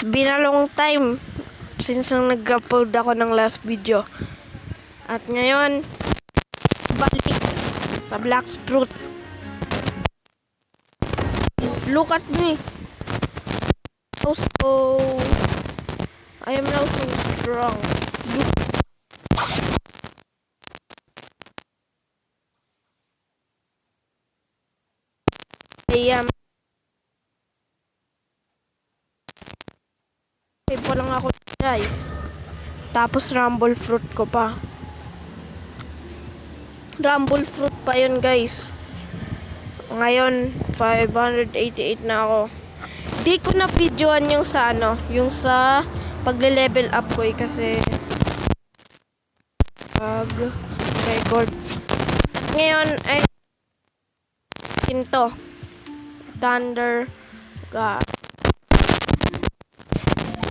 It's been a long time since nang nag-upload ako ng last video. At ngayon, balik sa Black Fruit. Look at me. So, I am now so strong. I am pa lang ako guys. Tapos rumble fruit ko pa. Rumble fruit pa yun guys. Ngayon 588 na ako. Di ko na videoan yung sa ano, yung sa pagle-level up ko kasi record. Ngayon ay ito Thunder God.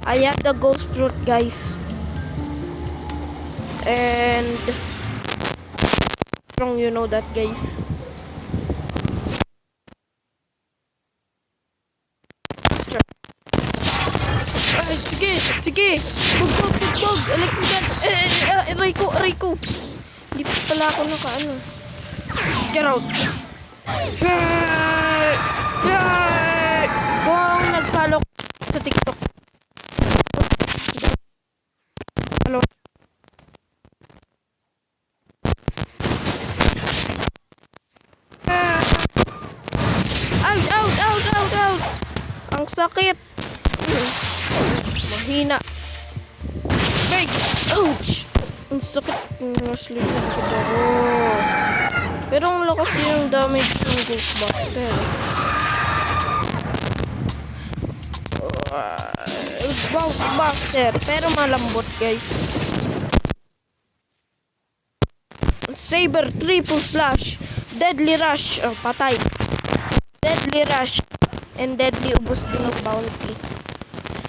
I have the ghost fruit guys. And strong, you know that guys. Ay, sige. Bug. Electrical. Aray ko. Hindi pa pala ako nakaano. Get out. Kung nag-follow sa TikTok. Hello. Out. Ang sakit. Mahina. Break. Ouch. Ang sakit. Nasli ko sa baro. Pero ang lakas yung damage ng Ghostbuster. Ghostbuster. Pero malambot guys. Saber, triple slash. Deadly rush. Oh, patay. Deadly rush. And deadly ubos din ng bounty.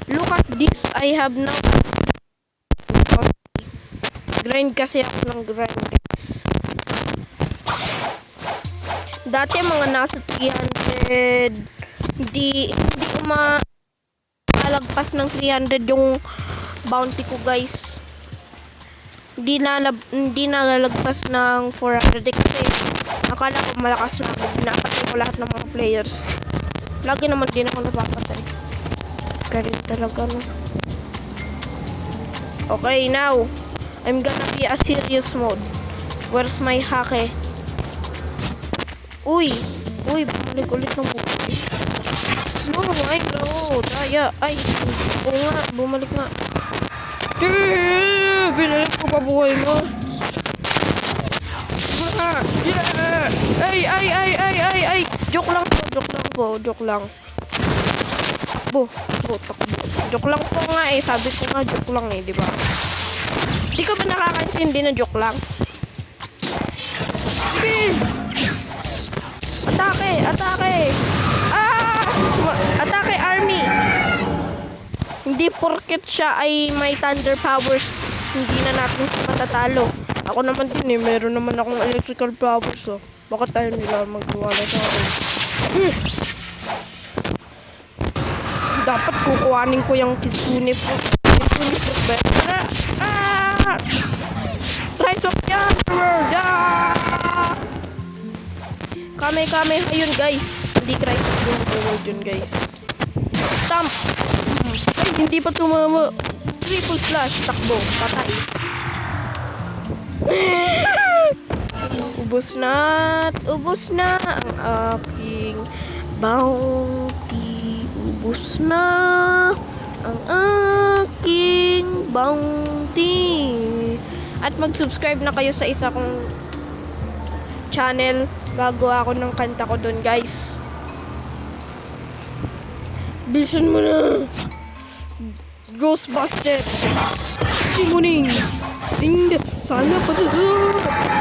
Look at this. I have now grind kasi ako ng grind guys. Dati mga nasa 300. Hindi malagpas ng 300 yung bounty ko guys. Hindi nalagpas ng 400 kasi akala ko malakas na ako. Pinapatay ko lahat ng mga players. Lagi naman din ako napapatay. Galit talaga no. Okay, now I'm gonna be a serious mode. Where's my hake? Uy, bumalik ulit ng buhay. No, Daya. Ay, oo nga, bumalik nga. Binalik ko pa buhay mo. Ay. Joke lang po. Joke lang po nga eh. Sabi ko nga joke lang eh, di ba? Di ka ba nakakaintindi na joke lang? Sige! Atake! Atake army! Hindi porket siya ay may thunder powers, hindi na natin matatalo. Ako naman din eh, meron naman akong electrical powers oh. Bakit tayo nila magwala sa akin? Dapat kukuhanin ko yung Kitsune fruit. Rise of the Underworld! Kame ayun guys. Hindi Rise of the Underworld yun guys. Stamp! Ay, hindi pa tumama. Triple slash, takbo, patay. Ubos na ang aking bounty. Ubos na ang aking bounty. At mag-subscribe na kayo sa isa kong channel. Gagawa ako ng kanta ko doon guys. Bilisan mo na. Ghostbuster. Simoning. Sing the sana pa sa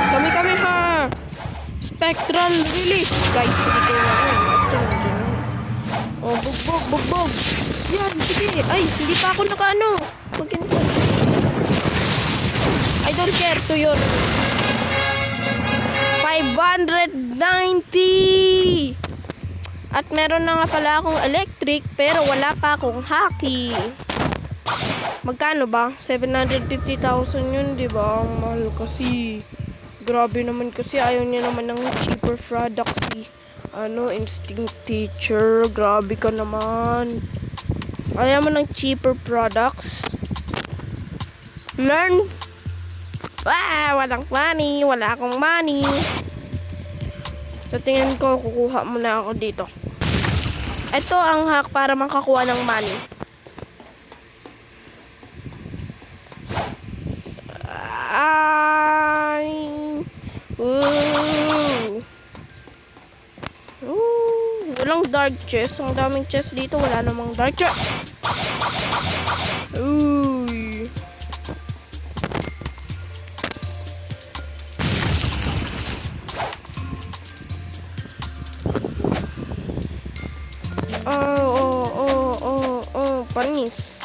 kami ha. Spectral release. Guys, hindi ko na. Oh, bugbog. Yan, sige. Ay, hindi pa ako nakaano. I don't care to yun. 590. At At meron na nga pala akong electric pero wala pa akong hockey. Magkano ba? 750,000 yun, di ba? Ang mahal kasi. Grabe naman kasi ayaw niya naman ng cheaper products si Instinct Teacher. Grabe ka naman. Ayaw mo ng cheaper products. Learn. Walang money. Wala akong money. Sa tingin ko, kukuha muna ako dito. Ito ang hack para makakuha ng money. Walang dark chest. Ang daming chest dito. Wala namang dark chest. Uy. Panis.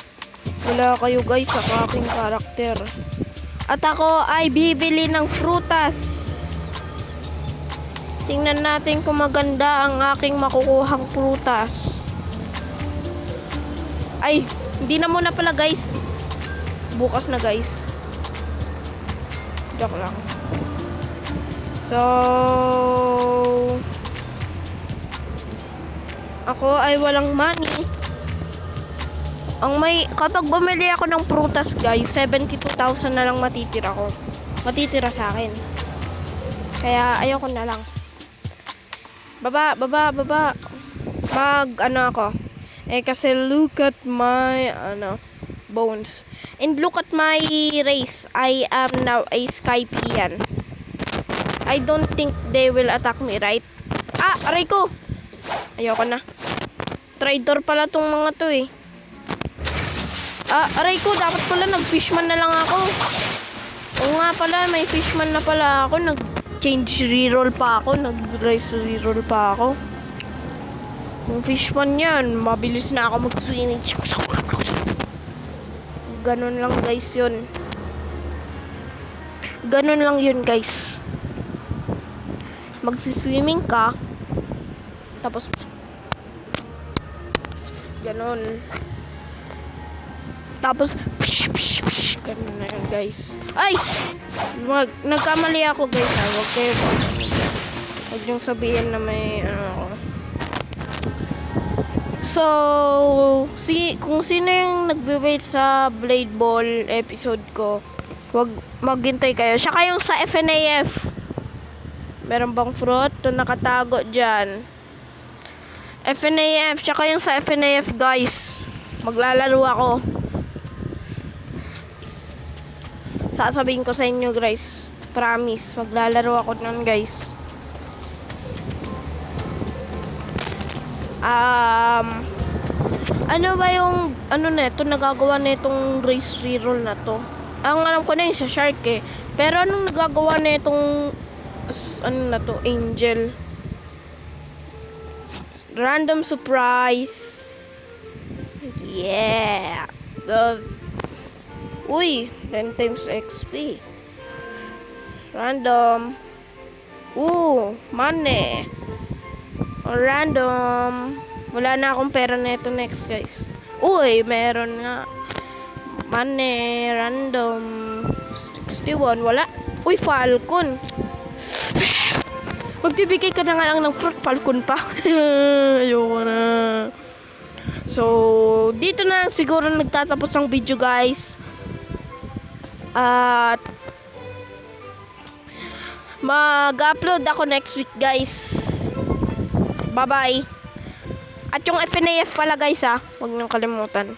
Wala kayo guys sa aking karakter. At ako ay bibili ng prutas. Tingnan natin kung maganda ang aking makukuhang prutas. Ay, hindi na muna pala guys. Bukas na guys. Joke lang. So, ako ay walang money. Kapag bumili ako ng prutas guys, 72,000 na lang matitira ko. Matitira sa akin. Kaya ayoko na lang. Baba. Ako. Kasi look at my bones. And look at my race. I am now a Skypian. I don't think they will attack me, right? Aray ko. Ayoko na. Traitor pala tong mga to eh. Aray ko, dapat pala nag-fishman na lang ako. Oo nga pala, may fishman na pala ako. Nag-change reroll pa ako. Nag-rise reroll pa ako. Yung fishman yan, mabilis na ako mag-swimming. Ganon lang guys yun. Ganon lang yun guys. Magsiswimming ka. Tapos ganon. Tapos ganun na yun guys. Ay! Nagkamali ako guys. Huwag niyong sabihin na may ako. So, kung sino yung nagbe-wait sa Blade Ball episode ko, huwag maghintay kayo. Saka yung sa FNAF. Meron bang fruit? Ito nakatago dyan. FNAF. Saka yung sa FNAF guys. Maglalaro ako. Sasabihin ko sa inyo guys. Promise. Maglalaro ako nun guys. Ano ba yung neto nagagawa netong race reroll na to? Ang alam ko na yung sa shark eh. Pero anong nagagawa netong angel? Random surprise. Yeah. Uy, 10 times XP. Random. Money. Random. Wala na akong pera neto next guys. Uy, meron nga. Money. Random. 61. Wala. Uy, Falcon. Magbibigay ka na nga lang ng fruit. Falcon pa. Ayoko na. So, dito na siguro nagtatapos ng video guys. At mag-upload ako next week guys. Bye bye. At yung FNAF pala guys huwag niyong kalimutan.